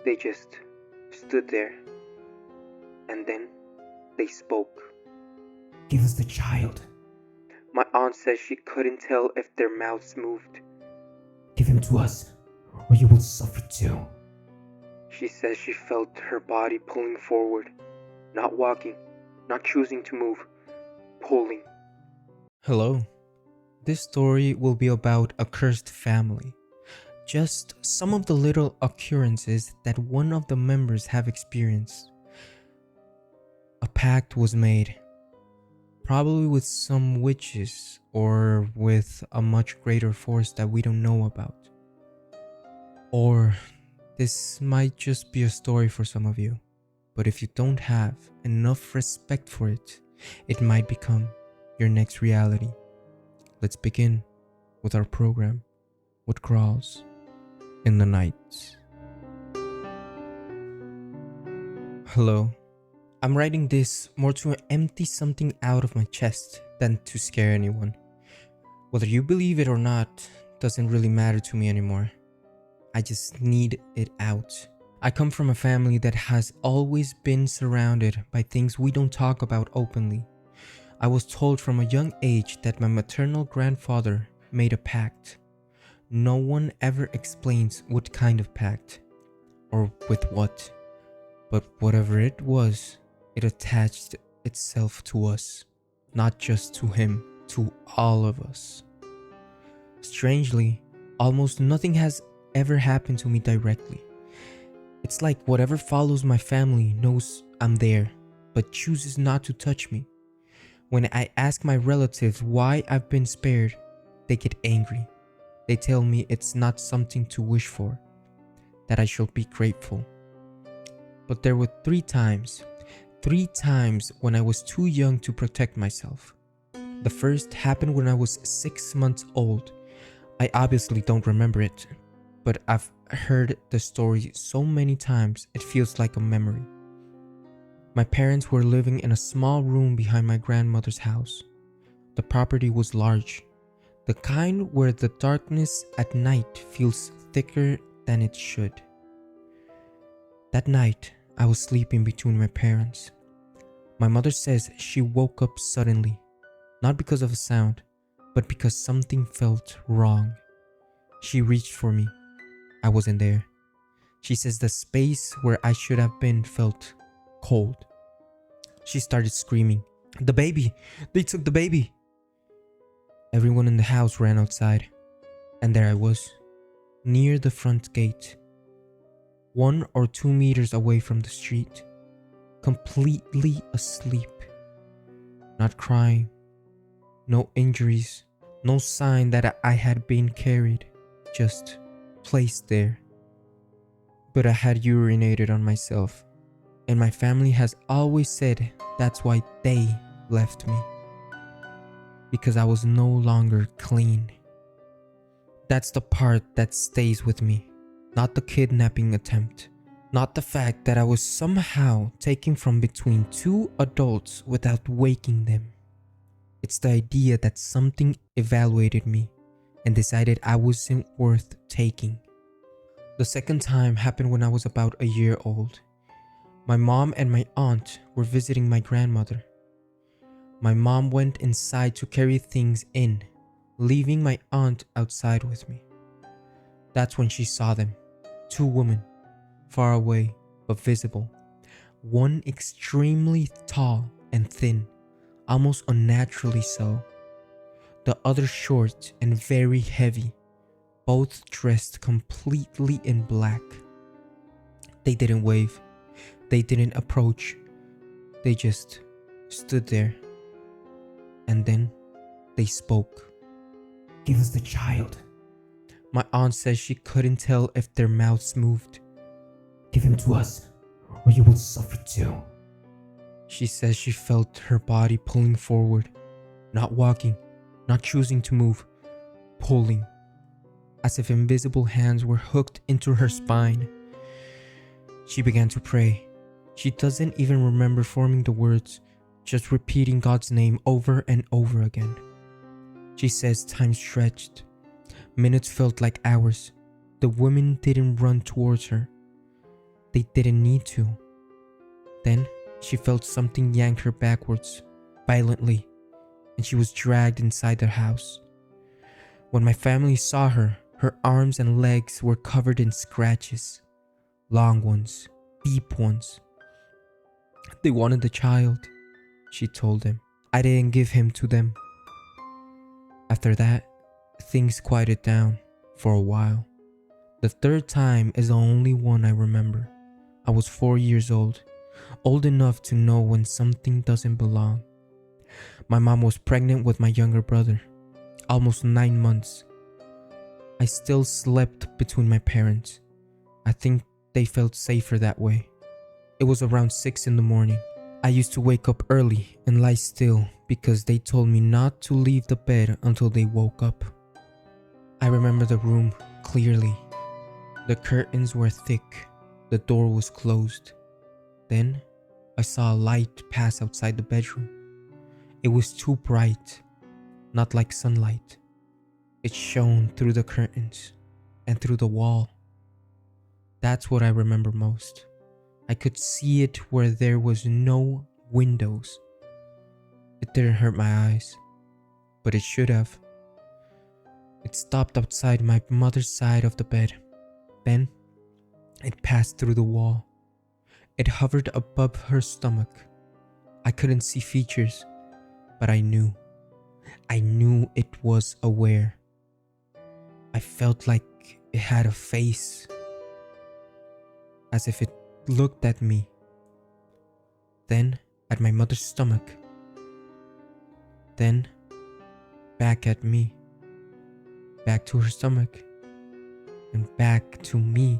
They just stood there, and then they spoke. Give us the child. My aunt says she couldn't tell if their mouths moved. Give him to us, or you will suffer too. She says she felt her body pulling forward, not walking, not choosing to move, pulling. Hello. This story will be about a cursed family. Just some of the little occurrences that one of the members have experienced. A pact was made, probably with some witches or with a much greater force that we don't know about. Or this might just be a story for some of you, but if you don't have enough respect for it, it might become your next reality. Let's begin with our program, What Crawls in the Night. Hello. I'm writing this more to empty something out of my chest than to scare anyone. Whether you believe it or not doesn't really matter to me anymore. I just need it out. I come from a family that has always been surrounded by things we don't talk about openly. I was told from a young age that my maternal grandfather made a pact. No one ever explains what kind of pact or with what, but whatever it was, it attached itself to us, not just to him, to all of us. Strangely, almost nothing has ever happened to me directly. It's like whatever follows my family knows I'm there, but chooses not to touch me. When I ask my relatives why I've been spared, they get angry. They tell me it's not something to wish for, that I should be grateful. But there were three times when I was too young to protect myself. The first happened when I was 6 months old. I obviously don't remember it, but I've heard the story so many times it feels like a memory. My parents were living in a small room behind my grandmother's house. The property was large, the kind where the darkness at night feels thicker than it should. That night, I was sleeping between my parents. My mother says she woke up suddenly, not because of a sound, but because something felt wrong. She reached for me. I wasn't there. She says the space where I should have been felt cold. She started screaming, "The baby! They took the baby!" Everyone in the house ran outside, and there I was, near the front gate, 1 or 2 meters away from the street, completely asleep, not crying, no injuries, no sign that I had been carried, just placed there. But I had urinated on myself, and my family has always said that's why they left me, because I was no longer clean. That's the part that stays with me, not the kidnapping attempt, not the fact that I was somehow taken from between 2 adults without waking them. It's the idea that something evaluated me and decided I wasn't worth taking. The second time happened when I was about a year old. My mom and my aunt were visiting my grandmother. My mom went inside to carry things in, leaving my aunt outside with me. That's when she saw them, 2 women, far away but visible. One extremely tall and thin, almost unnaturally so. The other short and very heavy, both dressed completely in black. They didn't wave, they didn't approach, they just stood there. And then they spoke. Give us the child. My aunt says she couldn't tell if their mouths moved. Give him to us, or you will suffer too. She says she felt her body pulling forward, not walking, not choosing to move, pulling, as if invisible hands were hooked into her spine. She began to pray. She doesn't even remember forming the words, just repeating God's name over and over again. She says time stretched. Minutes felt like hours. The women didn't run towards her. they didn't need to. Then she felt something yank her backwards, violently, and she was dragged inside the house. When my family saw her, her arms and legs were covered in scratches, long ones, deep ones. They wanted the child, she told them. I didn't give him to them. After that, things quieted down for a while. The third time is the only one I remember. I was 4 years old enough to know when something doesn't belong. My mom was pregnant with my younger brother, almost 9 months. I still slept between my parents. I think they felt safer that way. It was around 6 in the morning. I used to wake up early and lie still because they told me not to leave the bed until they woke up. I remember the room clearly. The curtains were thick. The door was closed. Then I saw a light pass outside the bedroom. It was too bright, not like sunlight. It shone through the curtains and through the wall. That's what I remember most. I could see it where there was no windows. It didn't hurt my eyes, but it should have. It stopped outside my mother's side of the bed. Then it passed through the wall. It hovered above her stomach. I couldn't see features, but I knew. I knew it was aware. I felt like it had a face, as if it looked at me, then at my mother's stomach, then back at me, back to her stomach, and back to me,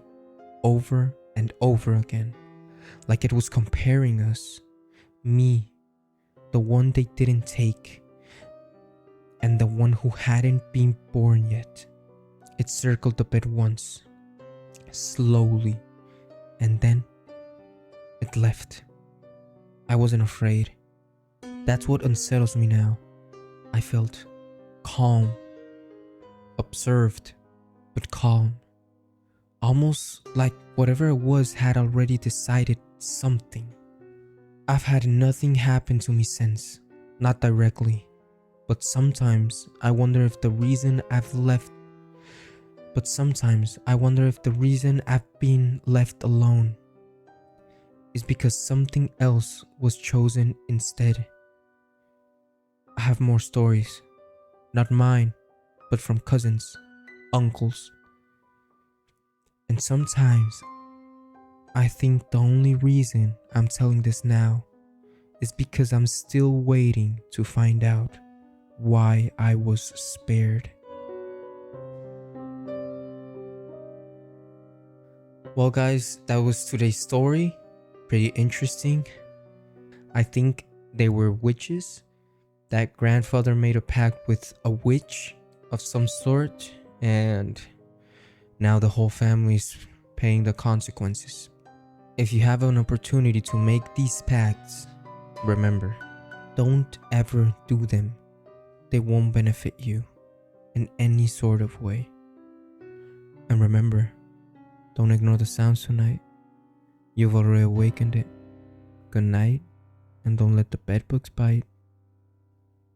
over and over again, like it was comparing us, me, the one they didn't take, and the one who hadn't been born yet. It circled the bed once, slowly, and then it left. I wasn't afraid. That's what unsettles me now. I felt calm, observed, but calm. Almost like whatever it was had already decided something. I've had nothing happen to me since, not directly, but sometimes I wonder if the reason I've been left alone is because something else was chosen instead. I have more stories, not mine, but from cousins, uncles. And sometimes I think the only reason I'm telling this now is because I'm still waiting to find out why I was spared. Well guys, that was today's story. Pretty interesting. I think they were witches. That grandfather made a pact with a witch of some sort, and now the whole family's paying the consequences. If you have an opportunity to make these pacts, remember, don't ever do them. They won't benefit you in any sort of way. And remember, don't ignore the sounds tonight. You've already awakened it. Good night, and don't let the bedbugs bite.